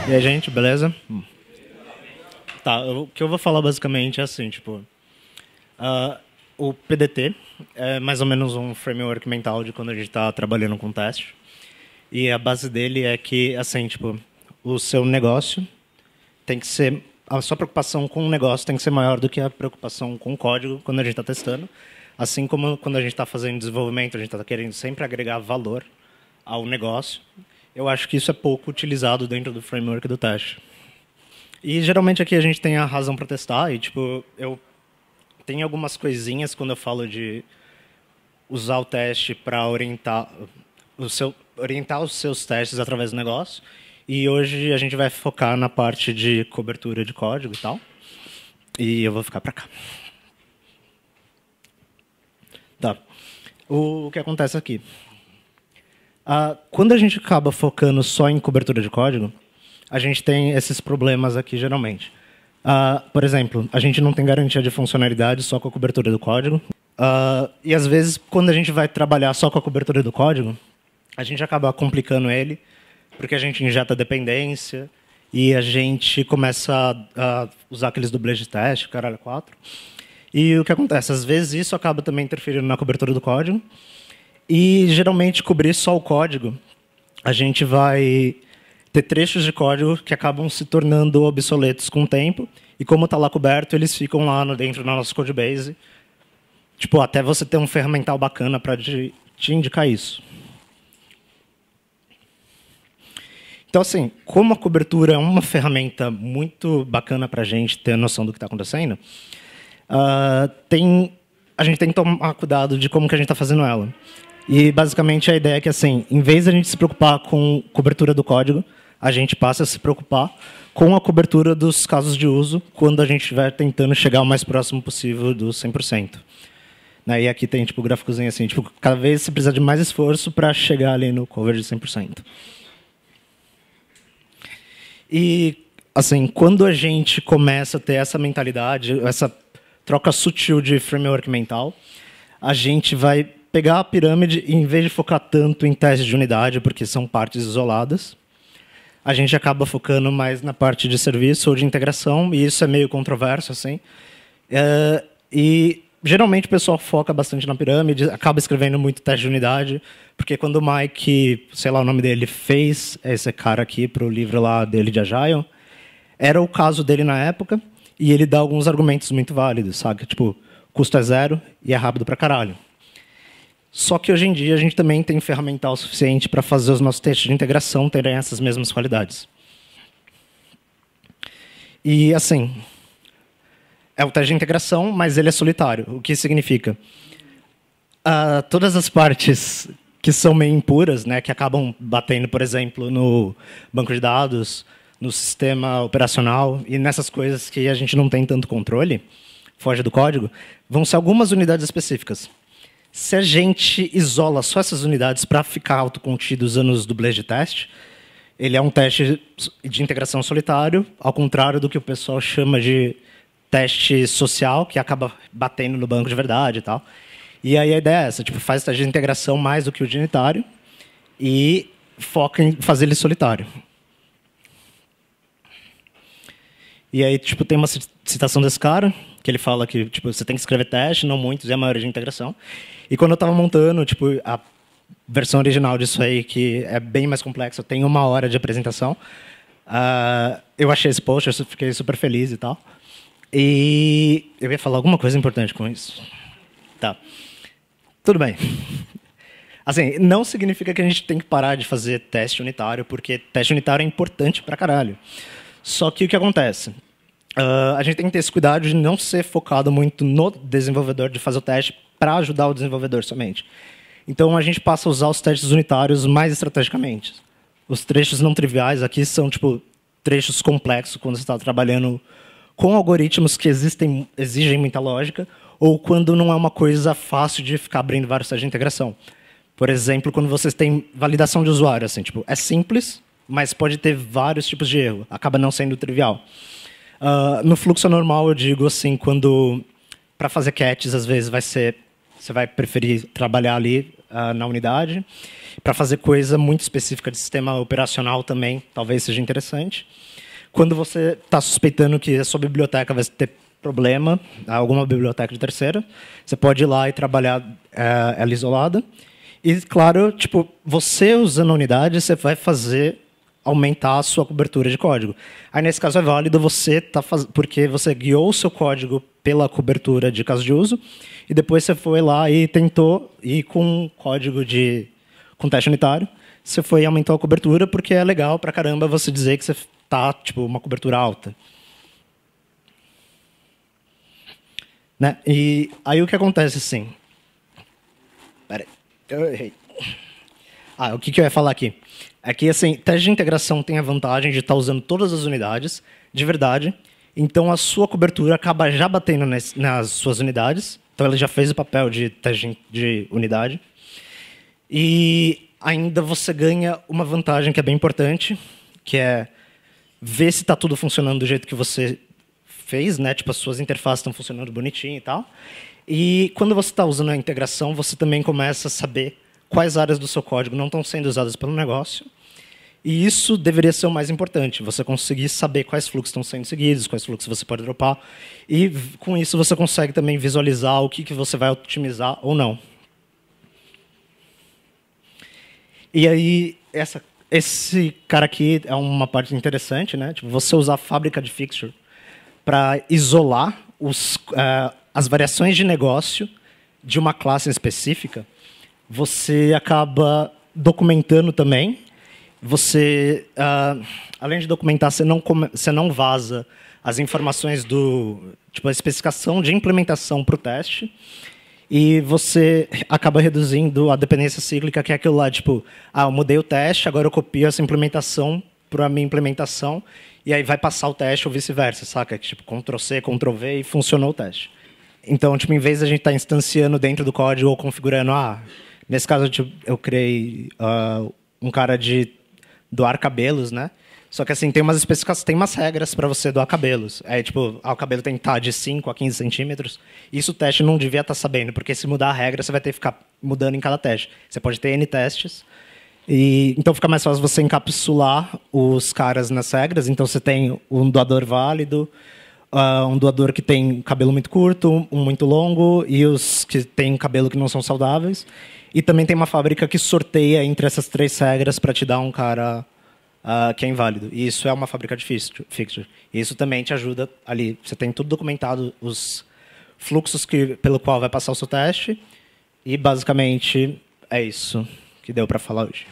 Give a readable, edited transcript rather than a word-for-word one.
E aí, gente, beleza? Tá, o que eu vou falar basicamente é assim, tipo, ah, o PDT é mais ou menos um framework mental de quando a gente está trabalhando com teste. E a base dele é que, assim, tipo, o seu negócio tem que ser, a sua preocupação com o negócio tem que ser maior do que a preocupação com o código quando a gente está testando. Assim como quando a gente está fazendo desenvolvimento, a gente está querendo sempre agregar valor ao negócio. Eu acho que isso é pouco utilizado dentro do framework do teste. E geralmente aqui a gente tem a razão para testar e tipo, eu tenho algumas coisinhas quando eu falo de usar o teste para orientar os seus testes através do negócio. E hoje a gente vai focar na parte de cobertura de código e tal. E eu vou ficar para cá. Tá. O que acontece aqui? Quando a gente acaba focando só em cobertura de código, a gente tem esses problemas aqui geralmente. Por exemplo, a gente não tem garantia de funcionalidade só com a cobertura do código. E às vezes, quando a gente vai trabalhar só com a cobertura do código, a gente acaba complicando ele, porque a gente injeta dependência e a gente começa a usar aqueles dublês de teste, caralho, 4. E o que acontece? Às vezes isso acaba também interferindo na cobertura do código. E geralmente cobrir só o código, a gente vai ter trechos de código que acabam se tornando obsoletos com o tempo. E como está lá coberto, eles ficam lá dentro da nossa codebase. Tipo, até você ter um ferramental bacana para te indicar isso. Então, assim, como a cobertura é uma ferramenta muito bacana para a gente ter noção do que está acontecendo, a gente tem que tomar cuidado de como que a gente está fazendo ela. E, basicamente, a ideia é que, assim, em vez de a gente se preocupar com cobertura do código, a gente passa a se preocupar com a cobertura dos casos de uso quando a gente estiver tentando chegar o mais próximo possível do 100%. E aqui tem tipo, um gráficozinho assim, tipo, cada vez você precisa de mais esforço para chegar ali no cover de 100%. E, assim, quando a gente começa a ter essa mentalidade, essa troca sutil de framework mental, a gente vai pegar a pirâmide e, em vez de focar tanto em testes de unidade, porque são partes isoladas, a gente acaba focando mais na parte de serviço ou de integração, e isso é meio controverso, assim. E, geralmente, o pessoal foca bastante na pirâmide, acaba escrevendo muito teste de unidade, porque quando o Mike, sei lá o nome dele, fez esse cara aqui para o livro lá dele de Agile, era o caso dele na época, e ele dá alguns argumentos muito válidos, sabe? Tipo, custo é zero e é rápido pra caralho. Só que hoje em dia a gente também tem ferramental suficiente para fazer os nossos testes de integração terem essas mesmas qualidades. E, assim, é o teste de integração, mas ele é solitário. O que significa? Todas as partes que são meio impuras, né, que acabam batendo, por exemplo, no banco de dados, no sistema operacional e nessas coisas que a gente não tem tanto controle, foge do código, vão ser algumas unidades específicas. Se a gente isola só essas unidades para ficar autocontido usando os dublês de teste, ele é um teste de integração solitário, ao contrário do que o pessoal chama de teste social, que acaba batendo no banco de verdade e tal. E aí a ideia é essa, tipo, faz teste de integração mais do que o de unitário e foca em fazer ele solitário. E aí, tipo, tem uma citação desse cara, que ele fala que tipo, você tem que escrever teste, não muitos, e a maioria de integração. E quando eu estava montando tipo, a versão original disso aí, que é bem mais complexa, tem 1 hora de apresentação, eu achei esse post, eu fiquei super feliz e tal. E eu ia falar alguma coisa importante com isso. Tá. Tudo bem. Assim, não significa que a gente tem que parar de fazer teste unitário, porque teste unitário é importante pra caralho. Só que o que acontece? A gente tem que ter esse cuidado de não ser focado muito no desenvolvedor, de fazer o teste para ajudar o desenvolvedor somente. Então, a gente passa a usar os testes unitários mais estrategicamente. Os trechos não triviais aqui são tipo, trechos complexos, quando você está trabalhando com algoritmos que exigem muita lógica, ou quando não é uma coisa fácil de ficar abrindo vários testes de integração. Por exemplo, quando vocês têm validação de usuário. Assim, tipo, é simples, mas pode ter vários tipos de erro. Acaba não sendo trivial. No fluxo normal, eu digo assim, quando para fazer catches, às vezes você vai preferir trabalhar ali na unidade. Para fazer coisa muito específica de sistema operacional também, talvez seja interessante. Quando você está suspeitando que a sua biblioteca vai ter problema, alguma biblioteca de terceira, você pode ir lá e trabalhar ela isolada. E, claro, tipo, você usando a unidade, você vai fazer aumentar a sua cobertura de código. Aí, nesse caso, é válido você porque você guiou o seu código pela cobertura de caso de uso, e depois você foi lá e tentou ir com código com teste unitário, você foi e aumentou a cobertura, porque é legal pra caramba você dizer que você está, tipo, uma cobertura alta. Né? E aí o que acontece, assim... Peraí, eu errei. O que eu ia falar aqui? É que, assim, teste de integração tem a vantagem de estar usando todas as unidades, de verdade, então a sua cobertura acaba já batendo nas suas unidades, então ele já fez o papel de teste de unidade, e ainda você ganha uma vantagem que é bem importante, que é ver se está tudo funcionando do jeito que você fez, né? Tipo, as suas interfaces estão funcionando bonitinho e tal. E quando você está usando a integração, você também começa a saber quais áreas do seu código não estão sendo usadas pelo negócio. E isso deveria ser o mais importante, você conseguir saber quais fluxos estão sendo seguidos, quais fluxos você pode dropar. E com isso você consegue também visualizar o que você vai otimizar ou não. E aí, esse cara aqui é uma parte interessante, né? Tipo, você usar a fábrica de fixture para isolar as variações de negócio de uma classe específica, você acaba documentando também. Você, além de documentar, você não vaza as informações tipo, a especificação de implementação para o teste, e você acaba reduzindo a dependência cíclica, que é aquilo lá, tipo, eu mudei o teste, agora eu copio essa implementação para a minha implementação, e aí vai passar o teste ou vice-versa, saca? Tipo, Ctrl+C, Ctrl+V e funcionou o teste. Então, tipo, em vez de a gente estar instanciando dentro do código ou configurando, nesse caso eu criei um cara de doar cabelos, né? Só que assim, tem umas especificações, tem umas regras para você doar cabelos. Tipo, o cabelo tem que estar de 5 a 15 centímetros. Isso o teste não devia estar sabendo, porque se mudar a regra, você vai ter que ficar mudando em cada teste. Você pode ter N testes. Então fica mais fácil você encapsular os caras nas regras. Então você tem um doador válido, um doador que tem cabelo muito curto, um muito longo, e os que têm cabelo que não são saudáveis. E também tem uma fábrica que sorteia entre essas 3 regras para te dar um cara que é inválido. E isso é uma fábrica de fixture. E isso também te ajuda ali. Você tem tudo documentado, os fluxos pelo qual vai passar o seu teste. E basicamente é isso que deu para falar hoje.